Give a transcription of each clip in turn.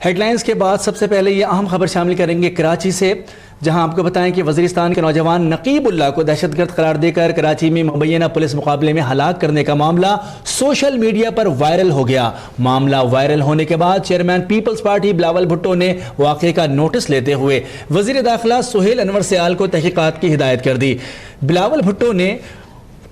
Head lines کے بعد سب سے پہلے یہ اہم خبر شامل کریں گے کراچی سے، جہاں آپ کو بتائیں کہ وزیرستان کے نوجوان نقیب اللہ کو دہشت گرد قرار دے کر کراچی میں مبینہ پولیس مقابلے میں ہلاک کرنے کا معاملہ سوشل میڈیا پر وائرل ہو گیا۔ معاملہ وائرل ہونے کے بعد چیئرمین پیپلز پارٹی بلاول بھٹو نے واقعے کا نوٹس لیتے ہوئے وزیر داخلہ سہیل انور سیال کو تحقیقات کی ہدایت کر دی۔ بلاول بھٹو نے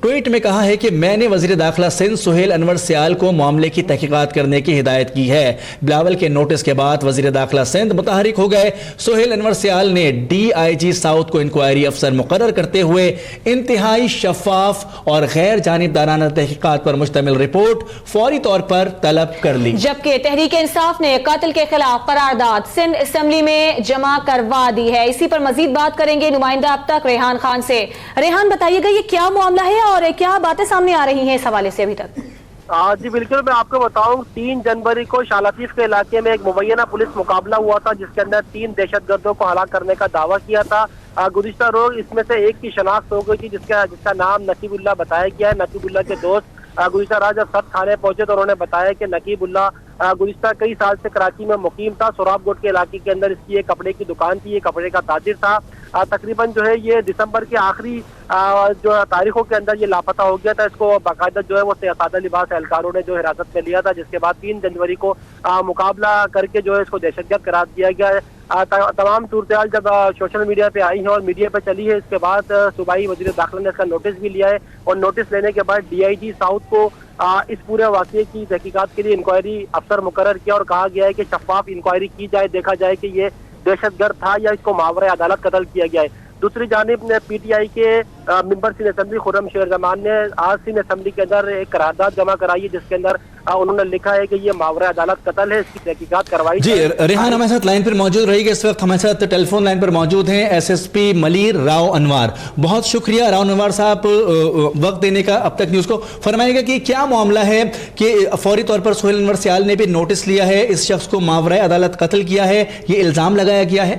ٹویٹ میں کہا ہے کہ میں نے وزیر داخلہ سندھ سہیل انور سیال کو معاملے کی تحقیقات کرنے کی ہدایت کی ہے۔ بلاول کے نوٹس کے بعد وزیر داخلہ سندھ متحرک ہو گئے۔ سہیل انور سیال نے ڈی آئی جی ساؤتھ کو انکوائری افسر مقرر کرتے ہوئے انتہائی شفاف اور غیر جانبدارانہ تحقیقات پر مشتمل رپورٹ فوری طور پر طلب کر لی، جبکہ تحریک انصاف نے قتل کے خلاف قرارداد سندھ اسمبلی میں جمع کروا دی ہے۔ اسی پر مزید بات کریں گے نمائندہ اب تک ریحان خان سے۔ ریحان، بتائیے گا یہ کیا معاملہ ہے اور کیا باتیں سامنے آ رہی ہیں اس حوالے سے ابھی تک؟ جی بالکل، میں آپ کو بتاؤں 3 جنوری کو شالطیف کے علاقے میں ایک مبینہ پولیس مقابلہ ہوا تھا جس کے اندر 3 دہشت گردوں کو ہلاک کرنے کا دعویٰ کیا تھا۔ گزشتہ روز اس میں سے ایک کی شناخت ہو گئی تھی جس کا نام نقیب اللہ بتایا گیا ہے۔ نقیب اللہ کے دوست گزشتہ رات جب سب تھانے پہنچے تو انہوں نے بتایا کہ نقیب اللہ گزشتہ کئی سال سے کراچی میں مقیم تھا۔ سوراب گوٹ کے علاقے کے اندر اس کی ایک کپڑے کی دکان تھی، یہ کپڑے کا تاجر تھا۔ تقریباً جو ہے یہ دسمبر کے آخری جو تاریخوں کے اندر یہ لاپتہ ہو گیا تھا۔ اس کو باقاعدہ جو ہے وہ سادہ لباس اہلکاروں نے جو حراست میں لیا تھا، جس کے بعد 3 جنوری کو مقابلہ کر کے جو ہے اس کو دہشت گرد قرار دیا گیا ہے۔ تمام صورتحال جب سوشل میڈیا پہ آئی ہیں اور میڈیا پہ چلی ہے، اس کے بعد صوبائی وزیر داخلہ نے اس کا نوٹس بھی لیا ہے اور نوٹس لینے کے بعد ڈی آئی جی ساؤتھ کو اس پورے واقعے کی تحقیقات کے لیے انکوائری افسر مقرر کیا اور کہا گیا ہے کہ شفاف انکوائری کی جائے، دیکھا جائے کہ یہ دہشت گرد تھا یا اس کو ماورائے عدالت قتل کیا گیا ہے۔ دوسری جانب پی ٹی آئی کے ممبر سندھ اسمبلی خرم شیر زمان نے آج سندھ اسمبلی کے اندر ایک قرارداد جمع کرائی ہے جس کے اندر انہوں نے لکھا ہے کہ یہ ماورائے عدالت قتل ہے، اس کی تحقیقات کروائی جی ریحان ہمارے ساتھ لائن پر موجود رہی گا۔ اس وقت ہمارے ساتھ ٹیلی فون لائن پر موجود ہیں S S P Malir Rao Anwar. بہت شکریہ راؤ انوار صاحب وقت دینے کا اب تک نیوز کو۔ فرمائے گا کہ کیا معاملہ ہے کہ فوری طور پر سہیل انور سیال نے بھی نوٹس لیا ہے، اس شخص کو ماورائے عدالت قتل کیا ہے، یہ الزام لگایا گیا ہے؟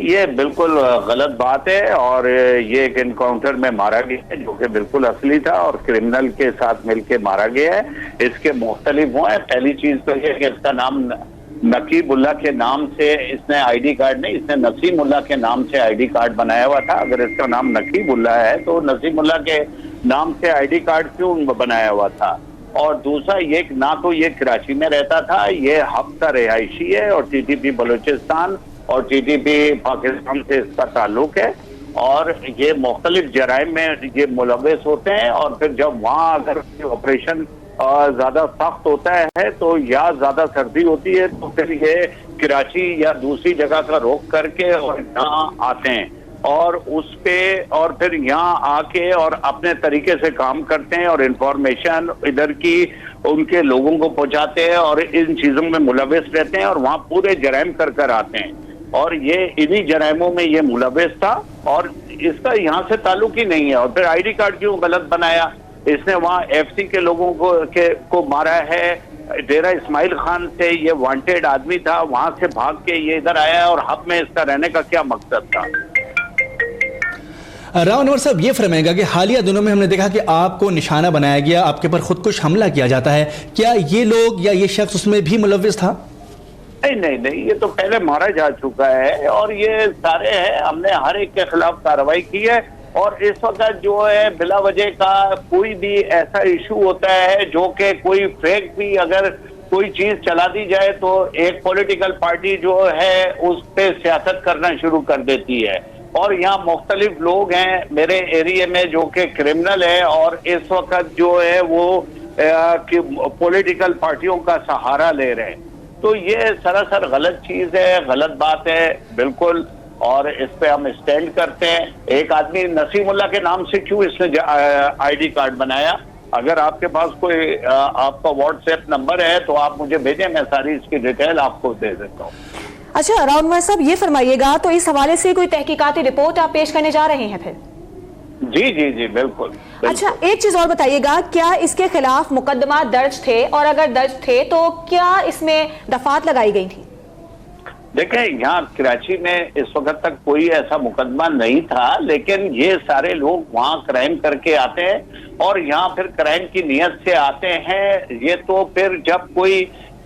یہ بالکل غلط بات ہے اور یہ ایک انکاؤنٹر میں مارا گیا ہے جو کہ بالکل اصلی تھا اور کرمنل کے ساتھ مل کے مارا گیا ہے۔ اس کے مختلف ہیں۔ پہلی چیز تو یہ کہ اس کا نام نقیب اللہ کے نام سے اس نے آئی ڈی کارڈ نہیں، اس نے نسیم اللہ کے نام سے آئی ڈی کارڈ بنایا ہوا تھا۔ اگر اس کا نام نقیب اللہ ہے تو نسیم اللہ کے نام سے آئی ڈی کارڈ کیوں بنایا ہوا تھا؟ اور دوسرا یہ نہ تو یہ کراچی میں رہتا تھا، یہ حب کا رہائشی ہے اور ٹی ٹی پی بلوچستان اور ٹی ٹی پی پاکستان سے اس کا تعلق ہے اور یہ مختلف جرائم میں یہ ملوث ہوتے ہیں۔ اور پھر جب وہاں اگر آپریشن زیادہ سخت ہوتا ہے تو یا زیادہ سردی ہوتی ہے تو پھر یہ کراچی یا دوسری جگہ کا رخ کر کے اور یہاں آتے ہیں اور اس پہ اور پھر یہاں آ کے اور اپنے طریقے سے کام کرتے ہیں اور انفارمیشن ادھر کی ان کے لوگوں کو پہنچاتے ہیں اور ان چیزوں میں ملوث رہتے ہیں اور وہاں پورے جرائم کر آتے ہیں اور یہ انہی جرائموں میں یہ ملوث تھا اور اس کا یہاں سے تعلق ہی نہیں ہے۔ اور پھر آئی ڈی کارڈ کیوں غلط بنایا؟ اس نے وہاں ایف سی کے لوگوں کو مارا ہے۔ ڈیرہ اسماعیل خان سے یہ وانٹیڈ آدمی تھا، وہاں سے بھاگ کے یہ ادھر آیا اور حب میں اس کا رہنے کا کیا مقصد تھا؟ راؤ انور صاحب یہ فرمائے گا کہ حالیہ دنوں میں ہم نے دیکھا کہ آپ کو نشانہ بنایا گیا، آپ کے پر خودکش حملہ کیا جاتا ہے، کیا یہ لوگ یا یہ شخص اس میں بھی ملوث تھا؟ نہیں، یہ تو پہلے مارا جا چکا ہے اور یہ سارے ہیں، ہم نے ہر ایک کے خلاف کارروائی کی ہے اور اس وقت جو ہے بلا وجہ کا کوئی بھی ایسا ایشو ہوتا ہے جو کہ کوئی فیک بھی اگر کوئی چیز چلا دی جائے تو ایک پولیٹیکل پارٹی جو ہے اس پہ سیاست کرنا شروع کر دیتی ہے اور یہاں مختلف لوگ ہیں میرے ایریے میں جو کہ کرمنل ہے اور اس وقت جو ہے وہ پولیٹیکل پارٹیوں کا سہارا لے رہے ہیں۔ تو یہ سراسر غلط چیز ہے، غلط بات ہے بالکل اور اس پہ ہم اسٹینڈ کرتے ہیں۔ ایک آدمی نسیم اللہ کے نام سے کیوں اس نے آئی ڈی کارڈ بنایا؟ اگر آپ کے پاس کوئی آپ کا واٹس ایپ نمبر ہے تو آپ مجھے بھیجیں، میں ساری اس کی ڈیٹیل آپ کو دے دیتا ہوں۔ اچھا راؤ انور صاحب یہ فرمائیے گا تو اس حوالے سے کوئی تحقیقاتی رپورٹ آپ پیش کرنے جا رہے ہیں پھر؟ جی بالکل۔ اچھا ایک چیز اور بتائیے گا، کیا اس کے خلاف مقدمات درج تھے اور اگر درج تھے تو کیا اس میں دفعات لگائی گئی تھی؟ دیکھیں یہاں کراچی میں اس وقت تک کوئی ایسا مقدمہ نہیں تھا لیکن یہ سارے لوگ وہاں کرائم کر کے آتے ہیں اور یہاں پھر کرائم کی نیت سے آتے ہیں۔ یہ تو پھر جب کوئی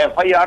FIR